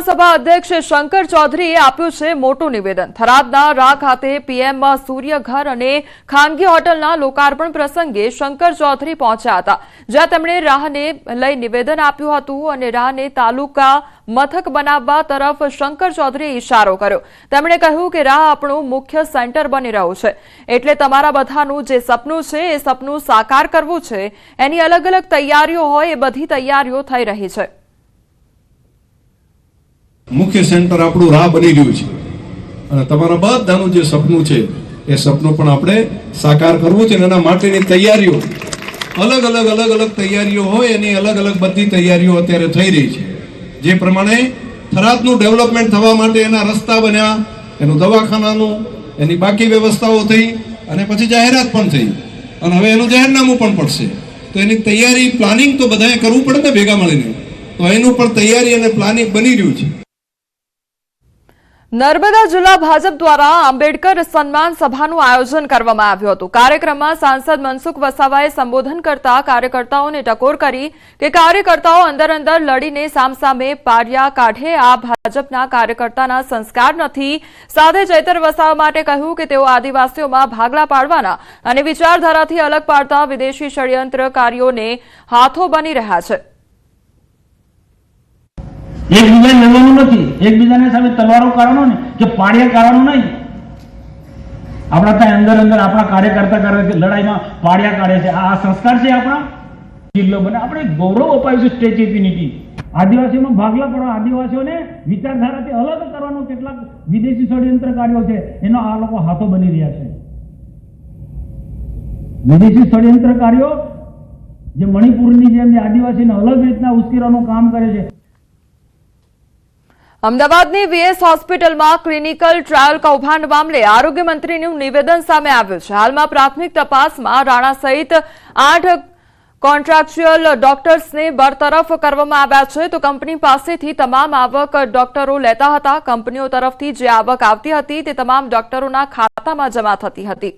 વિધાनसभा अध्यक्ष शंकर चौधरीए आप्યું છે મોટું નિવેદન। થરાદના રા ખાતે પીએમ સૂર્યઘર અને ખાનગી હોટલના લોકાર્પણ પ્રસંગે શંકર ચૌધરી પહોંચ્યા હતા, જ્યાં તેમણે રાહને લઈ નિવેદન આપ્યું હતું અને રાહને તાલુકા મથક બનાવવા તરફ શંકર ચૌધરીએ ઇશારો કર્યો। તેમણે કહ્યું કે રાહ આપણું મુખ્ય સેન્ટર બની રહ્યું છે, એટલે તમારા બધાનું જે સપનું છે એ સપનું સાકાર કરવું છે, એની અલગ અલગ તૈયારીઓ હોય એ બધી તૈયારીઓ થઈ રહી છે। मुख्य सेंटर આપણું રાહ બની રહ્યું છે અને તમારા બધાનું જે સપનું છે એ સપનું પણ આપણે સાકાર કરવું છે અને એના માટેની તૈયારીઓ અલગ અલગ તૈયારીઓ હોય એની અલગ અલગ બધી તૈયારીઓ અત્યારે થઈ રહી છે। જે પ્રમાણે થરાદનું ડેવલપમેન્ટ થવા માટે એના રસ્તા બન્યા, એનું દવાખાનાનું, એની બાકી વ્યવસ્થાઓ થઈ અને પછી જાહેરાત પણ થઈ અને હવે એનું જાહેરનામું પણ પડશે, તો એની તૈયારી પ્લાનિંગ તો બધાએ કરવું પડે ને ભેગા મળીને, તો એનું પણ તૈયારી અને પ્લાનિંગ બની રહ્યું છે। નર્મદા જિલ્લા ભાજપ દ્વારા આંબેડકર સન્માન સભાનું આયોજન કરવામાં આવ્યું હતું। કાર્યક્રમમાં સાંસદ મનસુખ વસાવાએ સંબોધન કરતા કાર્યકર્તાઓને ટકોર કરી કે કાર્યકર્તાઓ અંદર લડીને સામસામે પાડ્યા કાઢે, આ ભાજપના કાર્યકર્તાના સંસ્કાર નથી। સાથે ચૈતર વસાવા માટે કહ્યું કે તેઓ આદિવાસીઓમાં ભાગલા પાડવાના અને વિચારધારાથી અલગ પાડતા વિદેશી ષડયંત્રકારીઓને હાથો બની રહ્યા છે। એકબીજા લડવાનું નથી, એકબીજાને સામે તલવારો કાઢવાનો ને કે પાડિયા કાઢવાનું નહીં। આપણા ત્યાં અંદર આપણા કાર્યકર્તા લડાઈમાં પાડિયા કાઢે છે, આ સંસ્કાર છે આપણા। જિલ્લો બને આપણે ગૌરવ અપાયું છે સ્ટેચ્યુ ઓફ યુનિટી। આદિવાસીઓમાં ભાગલા પડવા, આદિવાસીઓને વિચારધારાથી અલગ કરવાનો કેટલાક વિદેશી ષડયંત્રકારીઓ છે એનો આ લોકો હાથો બની રહ્યા છે। વિદેશી ષડયંત્રકારીઓ જે મણિપુરની જેમ આદિવાસીને અલગ રીતના ઉશ્કેરવાનું કામ કરે છે। અમદાવાદની વીએસ હોસ્પિટલમાં ક્લિનિકલ ટ્રાયલ કૌભાંડ મામલે આરોગ્ય મંત્રીનું નિવેદન સામે આવ્યું છે। હાલમાં પ્રાથમિક તપાસમાં રાણા સહિત 8 કોન્ટ્રાક્ચ્યુઅલ ડોક્ટર્સને બરતરફ કરવામાં આવ્યા છે, તો કંપની પાસેથી તમામ આવક ડોક્ટરો લેતા હતા। કંપનીઓ તરફથી જે આવક આવતી હતી તે તમામ ડોક્ટરોના ખાતામાં જમા થતી હતી।